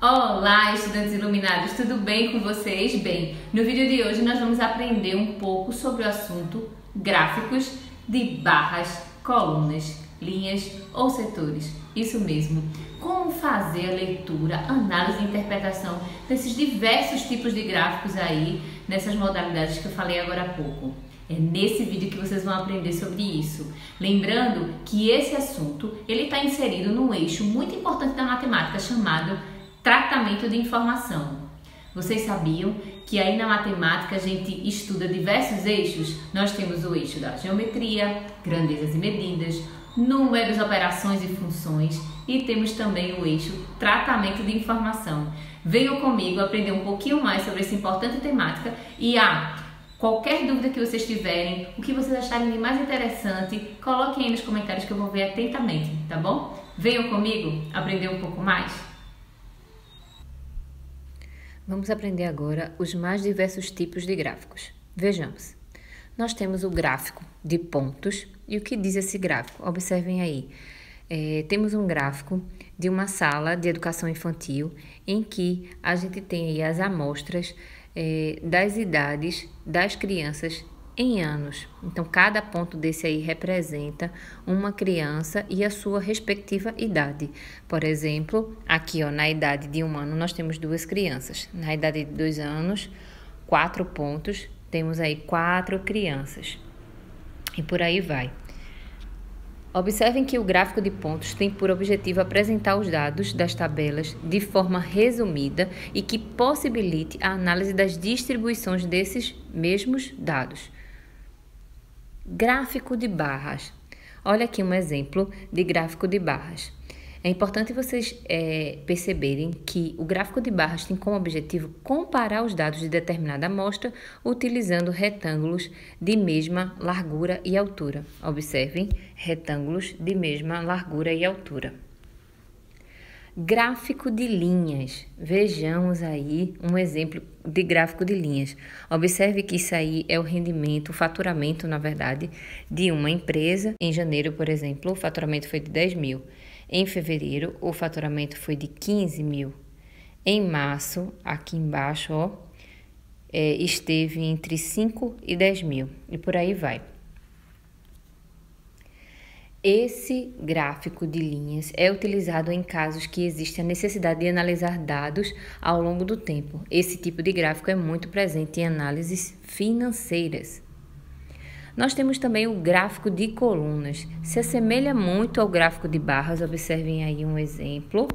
Olá, estudantes iluminados, tudo bem com vocês? Bem, no vídeo de hoje nós vamos aprender um pouco sobre o assunto gráficos de barras, colunas, linhas ou setores. Isso mesmo, como fazer a leitura, análise e interpretação desses diversos tipos de gráficos aí, nessas modalidades que eu falei agora há pouco. É nesse vídeo que vocês vão aprender sobre isso. Lembrando que esse assunto ele está inserido num eixo muito importante da matemática chamado tratamento de informação. Vocês sabiam que aí na matemática a gente estuda diversos eixos? Nós temos o eixo da geometria, grandezas e medidas, números, operações e funções e temos também o eixo tratamento de informação. Venham comigo aprender um pouquinho mais sobre essa importante temática e qualquer dúvida que vocês tiverem, o que vocês acharem de mais interessante, coloquem aí nos comentários que eu vou ver atentamente, tá bom? Venham comigo aprender um pouco mais. Vamos aprender agora os mais diversos tipos de gráficos. Vejamos. Nós temos o gráfico de pontos. E o que diz esse gráfico? Observem aí. Temos um gráfico de uma sala de educação infantil em que a gente tem aí as amostras das idades das crianças em anos. Então, cada ponto desse aí representa uma criança e a sua respectiva idade. Por exemplo, aqui na idade de 1 ano nós temos 2 crianças. Na idade de 2 anos, 4 pontos, temos aí 4 crianças. E por aí vai. Observem que o gráfico de pontos tem por objetivo apresentar os dados das tabelas de forma resumida e que possibilite a análise das distribuições desses mesmos dados. Gráfico de barras. Olha aqui um exemplo de gráfico de barras. É importante vocês perceberem que o gráfico de barras tem como objetivo comparar os dados de determinada amostra utilizando retângulos de mesma largura e altura. Observem, retângulos de mesma largura e altura. Gráfico de linhas. Vejamos aí um exemplo de gráfico de linhas. Observe que isso aí é o rendimento, o faturamento, na verdade, de uma empresa. Em janeiro, por exemplo, o faturamento foi de 10 mil. Em fevereiro, o faturamento foi de 15 mil. Em março, aqui embaixo, esteve entre 5 e 10 mil. E por aí vai. Esse gráfico de linhas é utilizado em casos que existe a necessidade de analisar dados ao longo do tempo. Esse tipo de gráfico é muito presente em análises financeiras. Nós temos também o gráfico de colunas. Se assemelha muito ao gráfico de barras, observem aí um exemplo.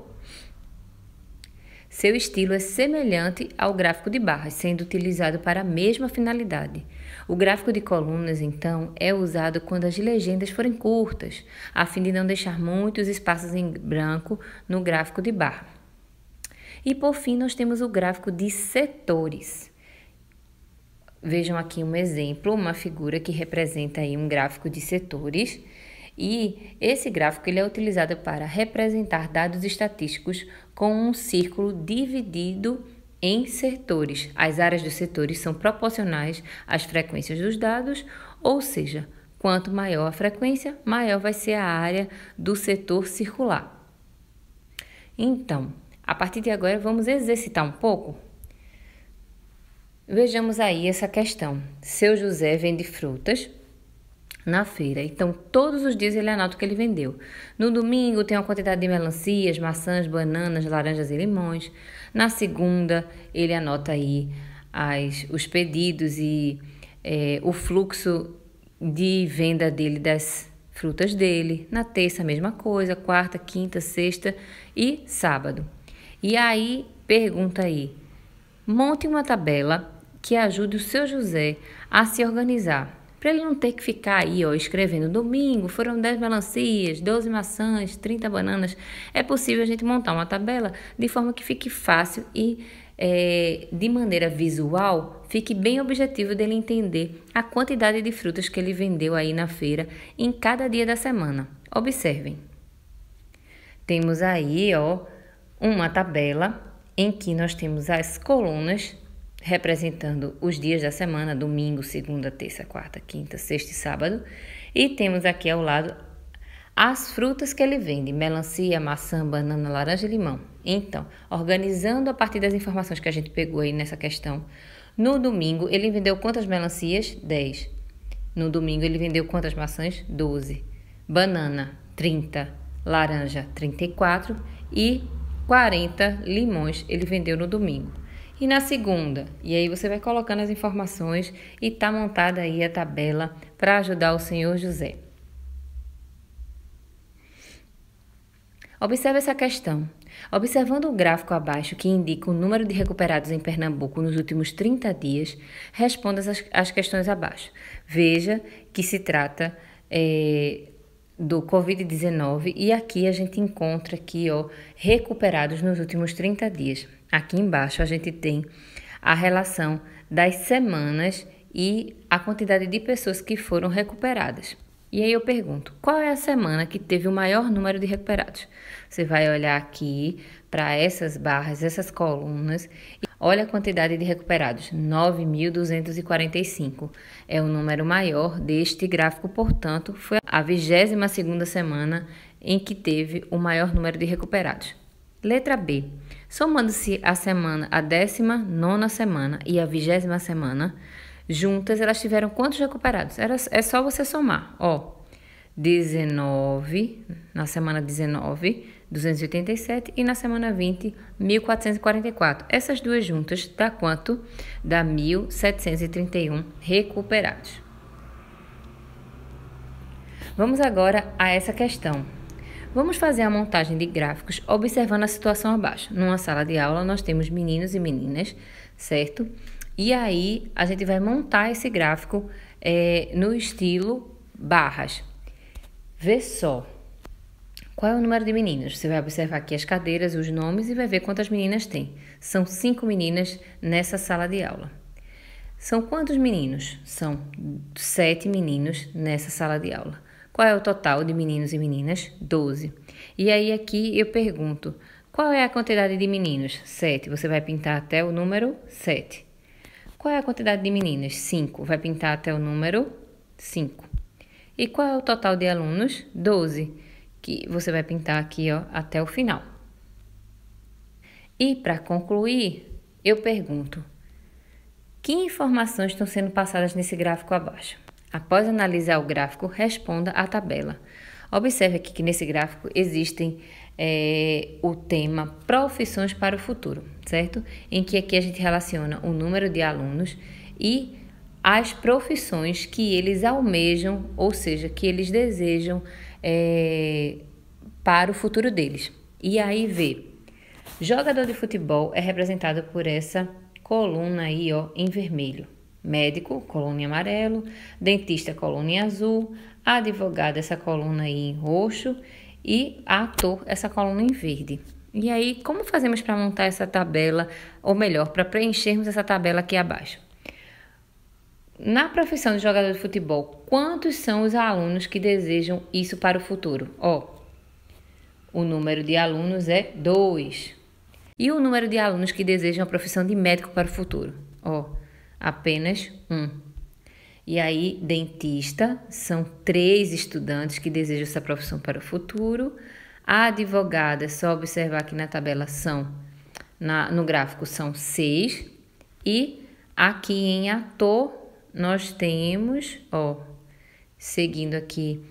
Seu estilo é semelhante ao gráfico de barras, sendo utilizado para a mesma finalidade. O gráfico de colunas, então, é usado quando as legendas forem curtas, a fim de não deixar muitos espaços em branco no gráfico de barra. E, por fim, nós temos o gráfico de setores. Vejam aqui um exemplo, uma figura que representa aí um gráfico de setores. E esse gráfico ele é utilizado para representar dados estatísticos com um círculo dividido em setores. As áreas dos setores são proporcionais às frequências dos dados, ou seja, quanto maior a frequência, maior vai ser a área do setor circular. Então, a partir de agora vamos exercitar um pouco. Vejamos aí essa questão. Seu José vende frutas na feira. Então, todos os dias ele anota o que ele vendeu. No domingo tem uma quantidade de melancias, maçãs, bananas, laranjas e limões. Na segunda, ele anota aí os pedidos e o fluxo de venda dele das frutas dele. Na terça, a mesma coisa. Quarta, quinta, sexta e sábado. E aí, pergunta aí. Monte uma tabela que ajude o seu José a se organizar. Para ele não ter que ficar aí, escrevendo domingo, foram 10 melancias, 12 maçãs, 30 bananas. É possível a gente montar uma tabela de forma que fique fácil e, de maneira visual, fique bem objetivo dele entender a quantidade de frutas que ele vendeu aí na feira em cada dia da semana. Observem. Temos aí, uma tabela em que nós temos as colunas representando os dias da semana, domingo, segunda, terça, quarta, quinta, sexta e sábado. E temos aqui ao lado as frutas que ele vende, melancia, maçã, banana, laranja e limão. Então, organizando a partir das informações que a gente pegou aí nessa questão, no domingo ele vendeu quantas melancias? 10. No domingo ele vendeu quantas maçãs? 12. Banana, 30. Laranja, 34. E 40 limões ele vendeu no domingo. E na segunda? E aí você vai colocando as informações e tá montada aí a tabela para ajudar o senhor José. Observe essa questão. Observando o gráfico abaixo que indica o número de recuperados em Pernambuco nos últimos 30 dias, responda as questões abaixo. Veja que se trata do Covid-19 e aqui a gente encontra aqui, recuperados nos últimos 30 dias. Aqui embaixo a gente tem a relação das semanas e a quantidade de pessoas que foram recuperadas. E aí eu pergunto, qual é a semana que teve o maior número de recuperados? Você vai olhar aqui para essas barras, essas colunas, e olha a quantidade de recuperados, 9.245. É o número maior deste gráfico, portanto, foi a 22ª semana em que teve o maior número de recuperados. Letra B. Somando-se a 19ª semana e a 20ª semana, juntas, elas tiveram quantos recuperados? É só você somar, 19, na semana 19, 287 e na semana 20, 1444. Essas duas juntas dá quanto? Dá 1.731 recuperados. Vamos agora a essa questão. Vamos fazer a montagem de gráficos observando a situação abaixo. Numa sala de aula, nós temos meninos e meninas, certo? E aí, a gente vai montar esse gráfico no estilo barras. Vê só. Qual é o número de meninos? Você vai observar aqui as cadeiras, os nomes e vai ver quantas meninas tem. São 5 meninas nessa sala de aula. São quantos meninos? São 7 meninos nessa sala de aula. Qual é o total de meninos e meninas? 12. E aí aqui eu pergunto, qual é a quantidade de meninos? 7. Você vai pintar até o número 7. Qual é a quantidade de meninas? 5. Vai pintar até o número 5. E qual é o total de alunos? 12. Que você vai pintar aqui, até o final. E para concluir, eu pergunto, que informações estão sendo passadas nesse gráfico abaixo? Após analisar o gráfico, responda à tabela. Observe aqui que nesse gráfico existem o tema profissões para o futuro, certo? Em que aqui a gente relaciona o número de alunos e as profissões que eles almejam, ou seja, que eles desejam para o futuro deles. E aí vê, jogador de futebol é representado por essa coluna aí, em vermelho. Médico, coluna em amarelo, dentista, coluna em azul, advogado, essa coluna aí em roxo e ator, essa coluna em verde. E aí, como fazemos para montar essa tabela, ou melhor, para preenchermos essa tabela aqui abaixo? Na profissão de jogador de futebol, quantos são os alunos que desejam isso para o futuro? O número de alunos é 2. E o número de alunos que desejam a profissão de médico para o futuro? Apenas 1. E aí, dentista, são 3 estudantes que desejam essa profissão para o futuro. A advogada, só observar aqui na tabela, no gráfico, são 6. E aqui em ator, nós temos, seguindo aqui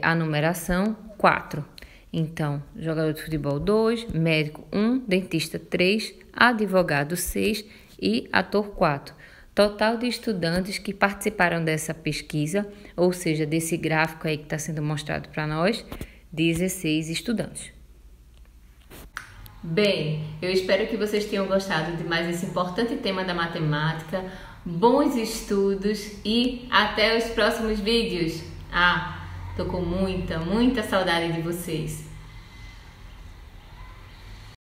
a numeração, 4. Então, jogador de futebol 2, médico 1, dentista 3, advogado 6 e ator 4. Total de estudantes que participaram dessa pesquisa, ou seja, desse gráfico aí que está sendo mostrado para nós, 16 estudantes. Bem, eu espero que vocês tenham gostado de mais esse importante tema da matemática. Bons estudos e até os próximos vídeos. Tô com muita saudade de vocês.